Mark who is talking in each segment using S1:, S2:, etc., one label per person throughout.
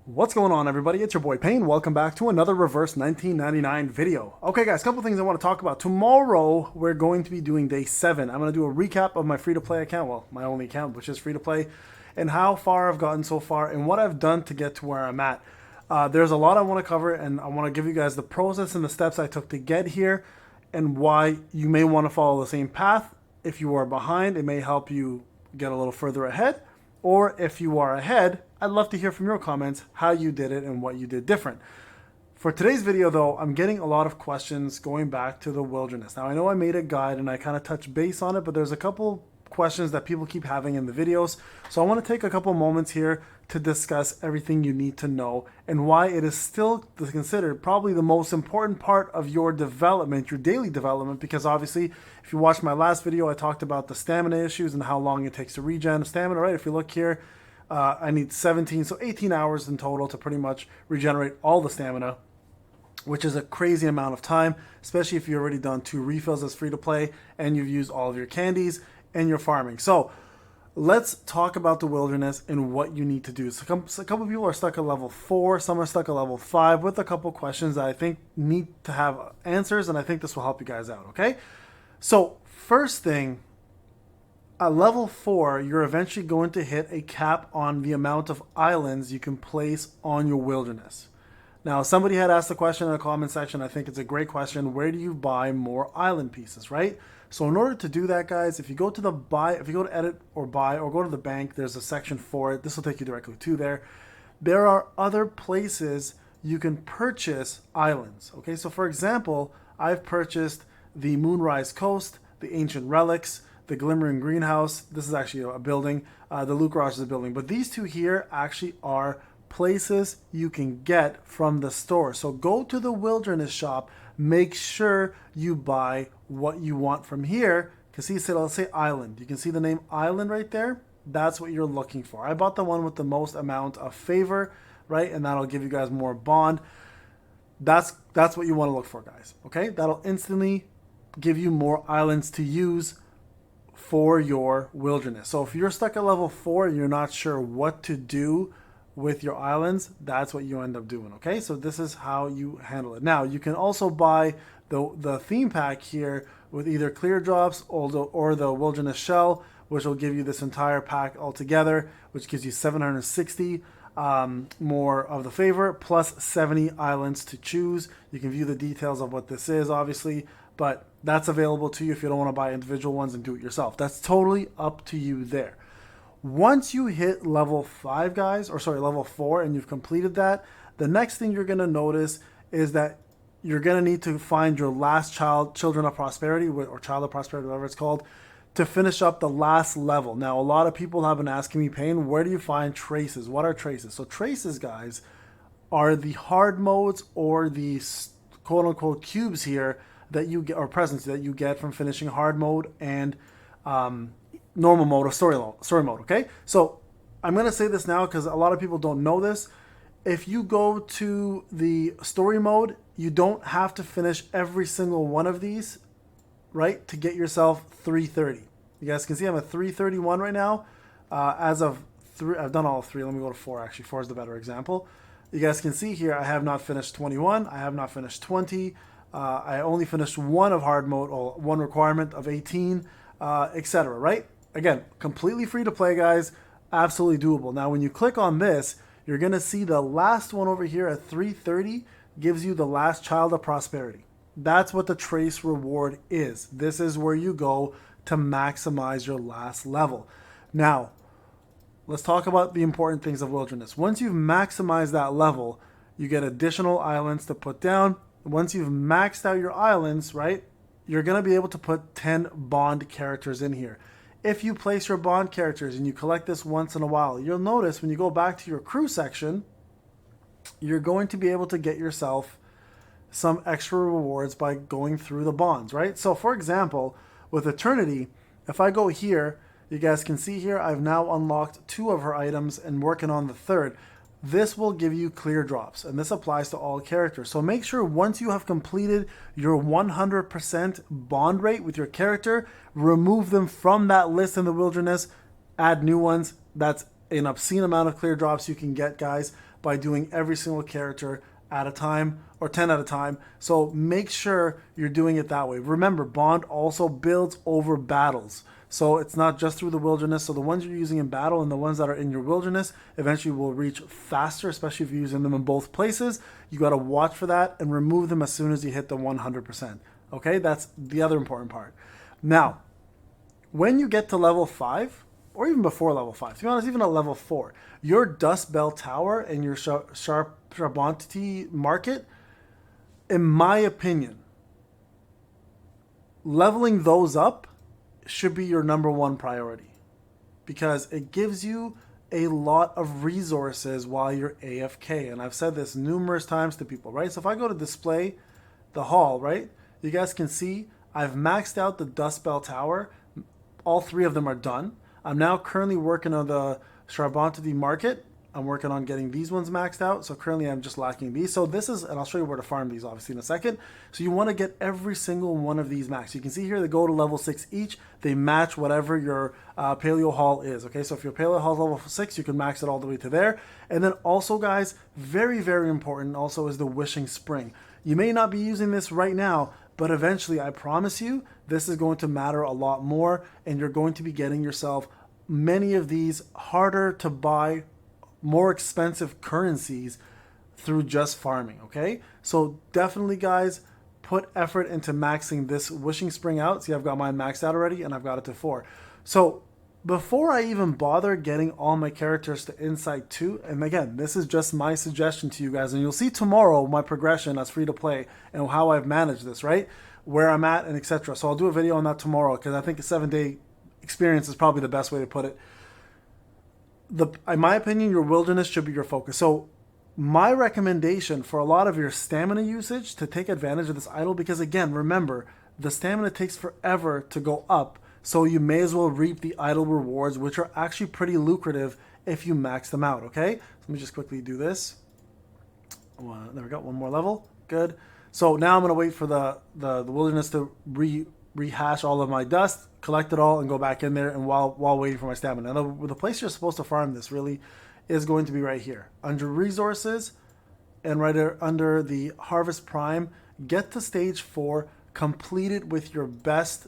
S1: What's going on, everybody? It's your boy Payne. Welcome back to another reverse 1999 video. Okay guys, a couple things I want to talk about. Tomorrow we're going to be doing day 7. I'm going to do a recap of my free-to-play account, well, my only account, which is free-to-play, and how far I've gotten so far and what I've done to get to where I'm at. There's a lot I want to cover, and I want to give you guys the process and the steps I took to get here and why you may want to follow the same path. If you are behind, it may help you get a little further ahead. Or if you are ahead, I'd love to hear from your comments how you did it and what you did different. For today's video though, I'm getting a lot of questions going back to the wilderness. Now I know I made a guide and I kind of touched base on it, but there's a couple questions that people keep having in the videos. So I want to take a couple moments here to discuss everything you need to know and why it is still considered probably the most important part of your development, your daily development, because obviously if you watched my last video, I talked about the stamina issues and how long it takes to regen stamina, right? If you look here, I need 17, so 18 hours in total to pretty much regenerate all the stamina, which is a crazy amount of time, especially if you've already done 2 refills as free to play and you've used all of your candies and you're farming. So let's talk about the wilderness and what you need to do. So a couple people are stuck at level 4, some are stuck at level 5 with a couple questions that I think need to have answers, and I think this will help you guys out, okay? So first thing, at level 4, you're eventually going to hit a cap on the amount of islands you can place on your wilderness. Now, somebody had asked the question in the comment section. I think it's a great question. Where do you buy more island pieces, right? So in order to do that, guys, if you go to the if you go to edit or buy or go to the bank, there's a section for it. This will take you directly to there. There are other places you can purchase islands. Okay, so for example, I've purchased the Moonrise Coast, the Ancient Relics, the Glimmering Greenhouse. This is actually a building. The Loot Garage is a building. But these two here actually are places you can get from the store. So go to the wilderness shop. Make sure you buy what you want from here. Because he said, let's say island. You can see the name island right there. That's what you're looking for. I bought the one with the most amount of favor, right? And that'll give you guys more bond. That's what you want to look for, guys. Okay? That'll instantly give you more islands to use for your wilderness. So if you're stuck at level 4 and you're not sure what to do with your islands, that's what you end up doing. Okay, so this is how you handle it. Now you can also buy the theme pack here with either clear drops or the wilderness shell, which will give you this entire pack altogether, which gives you 760 more of the favor plus 70 islands to choose. You can view the details of what this is, obviously, but that's available to you if you don't want to buy individual ones and do it yourself. That's totally up to you there. Once you hit level 5, guys, or sorry, level 4, and you've completed that, the next thing you're going to notice is that you're going to need to find your last children of prosperity, or child of prosperity, whatever it's called, to finish up the last level. Now, a lot of people have been asking me, Payne, where do you find traces? What are traces? So traces, guys, are the hard modes or the quote-unquote cubes here that you get, or presents that you get from finishing hard mode and normal mode or story mode, okay? So I'm going to say this now because a lot of people don't know this. If you go to the story mode, you don't have to finish every single one of these, right, to get yourself 330. You guys can see I'm at 331 right now. As of 3, I've done all 3. Let me go to 4, actually. 4 is the better example. You guys can see here I have not finished 21. I have not finished 20. I only finished 1 of hard mode, or 1 requirement of 18, etc., right? Again, completely free to play, guys. Absolutely doable. Now, when you click on this, you're going to see the last one over here at 330 gives you the last child of prosperity. That's what the trace reward is. This is where you go to maximize your last level. Now, let's talk about the important things of wilderness. Once you've maximized that level, you get additional islands to put down. Once you've maxed out your islands, right, you're going to be able to put 10 bond characters in here. If you place your bond characters and you collect this once in a while, you'll notice when you go back to your crew section, you're going to be able to get yourself some extra rewards by going through the bonds, right? So for example, with Eternity, if I go here, you guys can see here, I've now unlocked 2 of her items and working on the 3rd. This will give you clear drops, and this applies to all characters. So make sure once you have completed your 100% bond rate with your character, remove them from that list in the wilderness, add new ones. That's an obscene amount of clear drops you can get, guys. by doing every single character at a time, or 10 at a time. So make sure you're doing it that way. Remember, Bond also builds over battles. So it's not just through the wilderness. So the ones you're using in battle and the ones that are in your wilderness eventually will reach faster, especially if you're using them in both places. You got to watch for that and remove them as soon as you hit the 100%. Okay, that's the other important part. Now, when you get to level 5, or even before level 5, to be honest, even at level 4, your Dust Bell Tower and your Charbonnetti Market, in my opinion, leveling those up should be your number one priority, because it gives you a lot of resources while you're AFK. And I've said this numerous times to people, right? So if I go to display the hall, right, you guys can see I've maxed out the Dust Bell Tower. All 3 of them are done. I'm now currently working on the Charbonnetti Market. I'm working on getting these ones maxed out. So currently I'm just lacking these. So this is, and I'll show you where to farm these obviously in a second. So you want to get every single one of these maxed. You can see here they go to level 6 each. They match whatever your Paleo Hall is. Okay, so if your Paleo Hall is level 6, you can max it all the way to there. And then also, guys, very, very important also is the Wishing Spring. You may not be using this right now, but eventually, I promise you, this is going to matter a lot more, and you're going to be getting yourself many of these harder to buy, more expensive currencies through just farming, okay? So definitely, guys, put effort into maxing this Wishing Spring out. See, I've got mine maxed out already, and I've got it to 4. So before I even bother getting all my characters to Insight 2, and again, this is just my suggestion to you guys, and you'll see tomorrow my progression as free-to-play and how I've managed this, right? Where I'm at and etc. So I'll do a video on that tomorrow, because I think a 7-day experience is probably the best way to put it. In my opinion, your wilderness should be your focus. So my recommendation for a lot of your stamina usage to take advantage of this idol, because again, remember, the stamina takes forever to go up, so you may as well reap the idle rewards, which are actually pretty lucrative if you max them out, okay? So let me just quickly do this. There we go, one more level, good. So now I'm gonna wait for the wilderness to rehash all of my dust, collect it all, and go back in there, and while waiting for my stamina. Now, the place you're supposed to farm this really is going to be right here. Under resources, and right under the Harvest Prime, get to stage 4, complete it with your best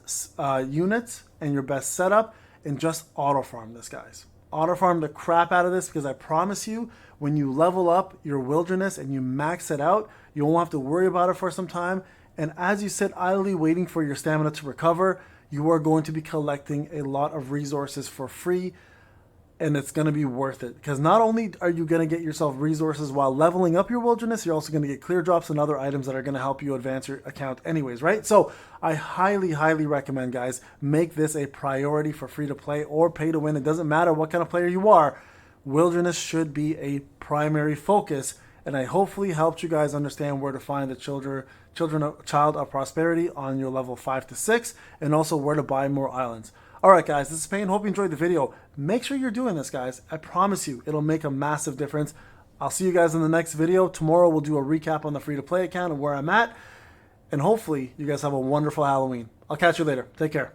S1: units and your best setup, and just auto farm this, guys. Auto farm the crap out of this, because I promise you, when you level up your wilderness and you max it out, you won't have to worry about it for some time. And as you sit idly waiting for your stamina to recover, you are going to be collecting a lot of resources for free, and it's going to be worth it, because not only are you going to get yourself resources while leveling up your wilderness, you're also going to get clear drops and other items that are going to help you advance your account anyways, right? So I highly, highly recommend, guys, make this a priority for free to play or pay to win. It doesn't matter what kind of player you are. Wilderness should be a primary focus, and I hopefully helped you guys understand where to find the Child of Prosperity on your level 5 to 6, and also where to buy more islands. Alright guys, this is Payne. Hope you enjoyed the video. Make sure you're doing this, guys. I promise you, it'll make a massive difference. I'll see you guys in the next video. Tomorrow we'll do a recap on the free-to-play account and where I'm at. And hopefully you guys have a wonderful Halloween. I'll catch you later. Take care.